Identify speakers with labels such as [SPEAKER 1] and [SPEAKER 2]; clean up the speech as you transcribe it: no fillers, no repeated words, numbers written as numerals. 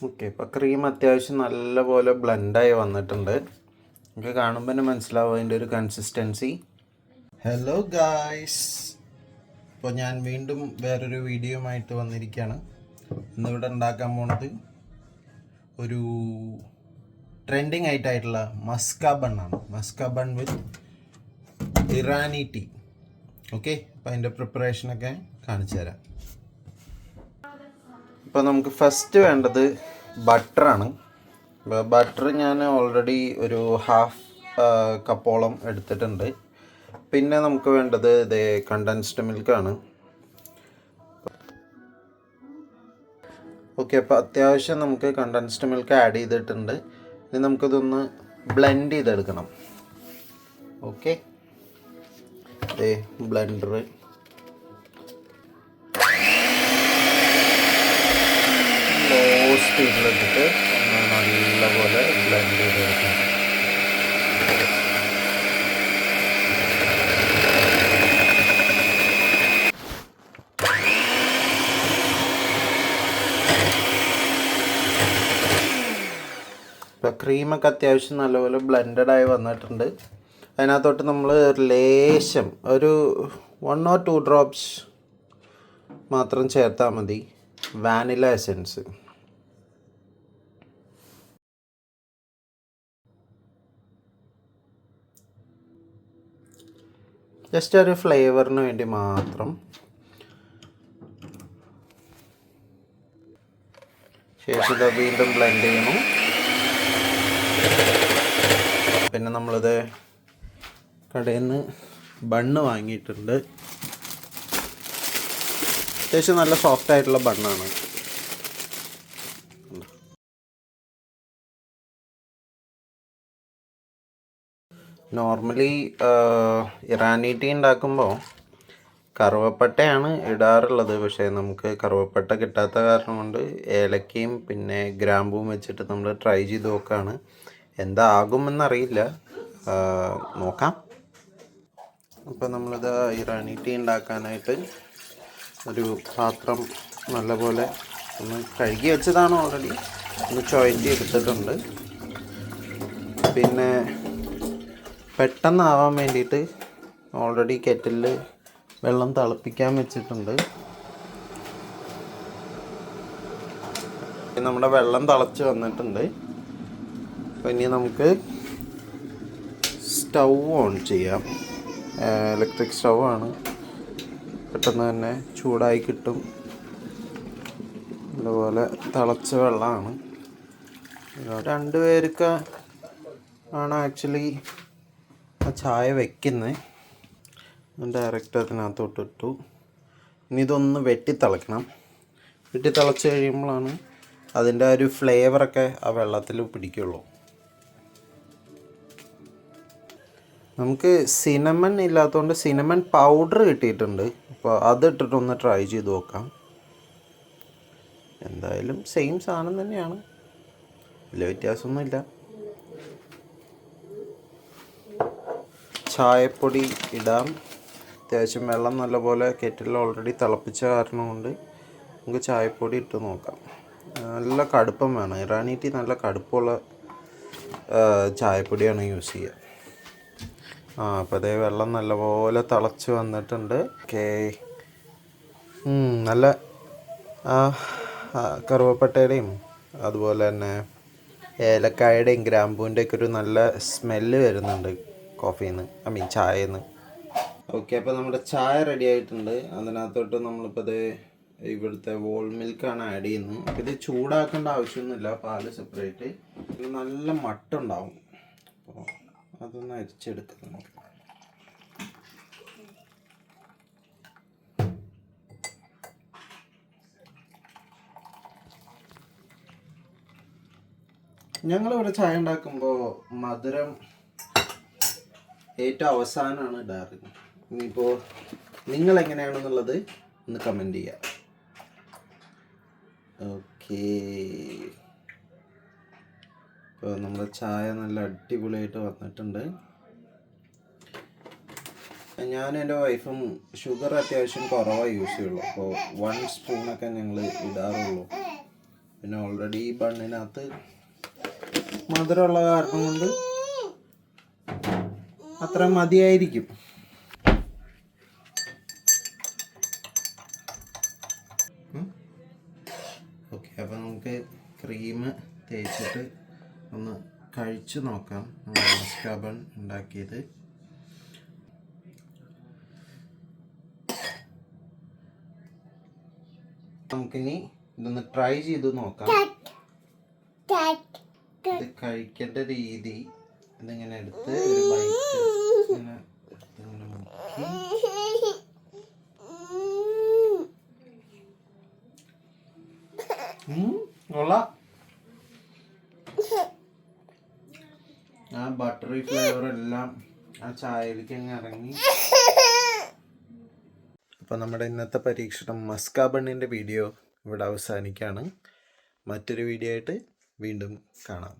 [SPEAKER 1] Okay, ഇപ്പോൾ cream അത്യാവശ്യം നല്ലപോലെ ബ്ലെൻഡായി വന്നിട്ടുണ്ട്. നമുക്ക് കാണുമ്പോൾ തന്നെ മനസ്സിലാവും അതിൻ്റെ ഒരു കൺസിസ്റ്റൻസി. ഹലോ ഗായ്സ്, ഇപ്പോൾ ഞാൻ വീണ്ടും വേറൊരു വീഡിയോയുമായിട്ട് വന്നിരിക്കുകയാണ്. ഇന്നിവിടെ ഉണ്ടാക്കാൻ പോണത് ഒരു ട്രെൻഡിങ് ആയിട്ടുള്ള മസ്ക ബണ്ണാണ്. മസ്ക ബൺ വിത്ത് ഇറാനി ടീ. ഓക്കെ, അപ്പോൾ അതിൻ്റെ പ്രിപ്പറേഷനൊക്കെ കാണിച്ചു തരാം. ഇപ്പോൾ നമുക്ക് ഫസ്റ്റ് വേണ്ടത് ബട്ടറാണ്. ബട്ടർ ഞാൻ ഓൾറെഡി ഒരു ഹാഫ് കപ്പോളം എടുത്തിട്ടുണ്ട്. പിന്നെ നമുക്ക് വേണ്ടത് ഇത് കണ്ടൻസ്ഡ് മിൽക്കാണ്. ഓക്കെ, അപ്പോൾ അത്യാവശ്യം നമുക്ക് കണ്ടൻസ്ഡ് മിൽക്ക് ആഡ് ചെയ്തിട്ടുണ്ട്. ഇനി നമുക്കിതൊന്ന് ബ്ലെൻഡ് ചെയ്തെടുക്കണം. ഓക്കെ, ബ്ലെൻഡർ ലോ സ്പീഡിലിട്ടിട്ട് നല്ലപോലെ ബ്ലെൻഡ് ചെയ്തെടുക്കണം. ഇപ്പോൾ ക്രീമൊക്കെ അത്യാവശ്യം നല്ലപോലെ ബ്ലെൻഡഡായി വന്നിട്ടുണ്ട്. അതിനകത്തോട്ട് നമ്മൾ ലേശം ഒരു 1 or 2 drops മാത്രം ചേർത്താൽ മതി വാനില എസൻസ്. ജസ്റ്റ് ഒരു ഫ്ലേവറിന് വേണ്ടി മാത്രം. ശേഷം ഇത് വീണ്ടും ബ്ലെൻഡ് ചെയ്യണം. പിന്നെ നമ്മളിത് കടയിൽ നിന്ന് ബണ്ണ് വാങ്ങിയിട്ടുണ്ട്. അത്യാവശ്യം നല്ല സോഫ്റ്റ് ആയിട്ടുള്ള ബണ്ണാണ്. നോർമലി ഇറാനി ടീ ഉണ്ടാക്കുമ്പോൾ കറുവപ്പട്ടയാണ് ഇടാറുള്ളത്. പക്ഷേ നമുക്ക് കറുവപ്പട്ട കിട്ടാത്ത കാരണം കൊണ്ട് ഏലക്കയും പിന്നെ ഗ്രാമ്പൂവും വെച്ചിട്ട് നമ്മൾ ട്രൈ ചെയ്ത് നോക്കുകയാണ്. എന്താകുമെന്നറിയില്ല, നോക്കാം. അപ്പോൾ നമ്മളിത് ഇറാനി ടീ ഉണ്ടാക്കാനായിട്ട് ഒരു പാത്രം നല്ലപോലെ ഒന്ന് കഴുകി വെച്ചതാണ് ഓൾറെഡി. ഒന്ന് ചൊയറ്റി എടുത്തിട്ടുണ്ട്. പിന്നെ പെട്ടെന്നാവാൻ വേണ്ടിയിട്ട് ഓൾറെഡി കെറ്റിലിൽ വെള്ളം തിളപ്പിക്കാൻ വെച്ചിട്ടുണ്ട്. നമ്മുടെ വെള്ളം തിളച്ച് വന്നിട്ടുണ്ട്. അപ്പോൾ ഇനി നമുക്ക് സ്റ്റൗ ഓൺ ചെയ്യാം. ഇലക്ട്രിക് സ്റ്റൗ ആണ്, പെട്ടെന്ന് തന്നെ ചൂടായി കിട്ടും. അതുപോലെ തിളച്ച വെള്ളമാണ്. 2 പേർക്ക് ആണ് ആക്ച്വലി ആ ചായ വയ്ക്കുന്നത്. ഡയറക്റ്റ് അതിനകത്തോട്ട് ഇട്ടു. ഇനി ഇതൊന്ന് വെട്ടിത്തിളയ്ക്കണം. വെട്ടിത്തിളച്ച് കഴിയുമ്പോഴാണ് അതിൻ്റെ ഒരു ഫ്ലേവറൊക്കെ ആ വെള്ളത്തിൽ പിടിക്കുള്ളൂ. നമുക്ക് സിനമൺ ഇല്ലാത്തതുകൊണ്ട് സിനമൺ പൗഡർ കിട്ടിയിട്ടുണ്ട്. അപ്പോൾ അതിട്ടിട്ടൊന്ന് ട്രൈ ചെയ്ത് നോക്കാം. എന്തായാലും സെയിം സാധനം തന്നെയാണ്, വലിയ വ്യത്യാസമൊന്നുമില്ല. ചായപ്പൊടി ഇടാം. അത്യാവശ്യം വെള്ളം നല്ലപോലെ കെറ്റിൽ ഓൾറെഡി തിളപ്പിച്ച കാരണം കൊണ്ട് നമുക്ക് ചായപ്പൊടി ഇട്ട് നോക്കാം. നല്ല കടുപ്പം വേണം. ഇറാനി ടീ നല്ല കടുപ്പമുള്ള ചായപ്പൊടിയാണ് യൂസ് ചെയ്യുക. അപ്പോൾ അതേ വെള്ളം നല്ലപോലെ തിളച്ച് വന്നിട്ടുണ്ട്. ഓക്കെ, നല്ല കറുവപ്പട്ടയുടെയും അതുപോലെ തന്നെ ഏലക്കായുടെയും ഗ്രാമ്പൂവിൻ്റെയൊക്കെ ഒരു നല്ല സ്മെല്ല് വരുന്നുണ്ട് കോഫിയിൽ നിന്ന്, ചായയിൽ നിന്ന്. ഓക്കെ, അപ്പോൾ നമ്മുടെ ചായ റെഡി ആയിട്ടുണ്ട്. അതിനകത്തോട്ട് നമ്മളിപ്പോൾ ഇത് ഇവിടുത്തെ വോൾ മിൽക്കാണ് ആഡ് ചെയ്യുന്നത്. അപ്പോൾ ഇത് ചൂടാക്കേണ്ട ആവശ്യമൊന്നുമില്ല, പാല് സെപ്പറേറ്റ്. ഇത് നല്ല മട്ടുണ്ടാവും. അപ്പോൾ അതൊന്ന് അരിച്ചെടുക്കാം. ഞങ്ങളിവിടെ ചായ ഉണ്ടാക്കുമ്പോൾ മധുരം ഏറ്റവും അവസാനമാണ് ഇടാറ്. ഇനിയിപ്പോൾ നിങ്ങളെങ്ങനെയാണെന്നുള്ളത് ഒന്ന് കമൻറ്റ് ചെയ്യുക. ഓക്കേ, ഇപ്പോൾ നമ്മുടെ ചായ നല്ല അടിപൊളിയായിട്ട് വന്നിട്ടുണ്ട്. ഞാനും എൻ്റെ വൈഫും ഷുഗർ അത്യാവശ്യം കുറവായി യൂസ് ചെയ്യുള്ളൂ. അപ്പോൾ 1 സ്പൂണൊക്കെ ഞങ്ങൾ ഇടാറുള്ളൂ. പിന്നെ ഓൾറെഡി ഈ ബണ്ണിനകത്ത് മധുരമുള്ള കാരണം കൊണ്ട് അത്ര മതിയായിരിക്കും. ഓക്കെ, അപ്പോൾ നമുക്ക് ക്രീം തേച്ചിട്ട് ഒന്ന് കഴിച്ചു നോക്കാം. മസ്ക ബൺ ഉണ്ടാക്കിയത്. നമുക്കിനി ഇതൊന്ന് ട്രൈ ചെയ്ത് നോക്കാം. ഇത് കഴിക്കേണ്ട രീതി, ഇതിങ്ങനെ എടുത്ത് ഒരു ബൈറ്റ് ഇങ്ങനെ മുക്കി കൊള്ളാം. ആ ബട്ടറി ഫ്ലേവർ എല്ലാം ആ ചായയിലേക്ക് അങ്ങ് ഇറങ്ങി. അപ്പോൾ നമ്മുടെ ഇന്നത്തെ പരീക്ഷണം മസ്ക ബണ്ണിൻ്റെ വീഡിയോ ഇവിടെ അവസാനിക്കുകയാണ്. മറ്റൊരു വീഡിയോ ആയിട്ട് വീണ്ടും കാണാം.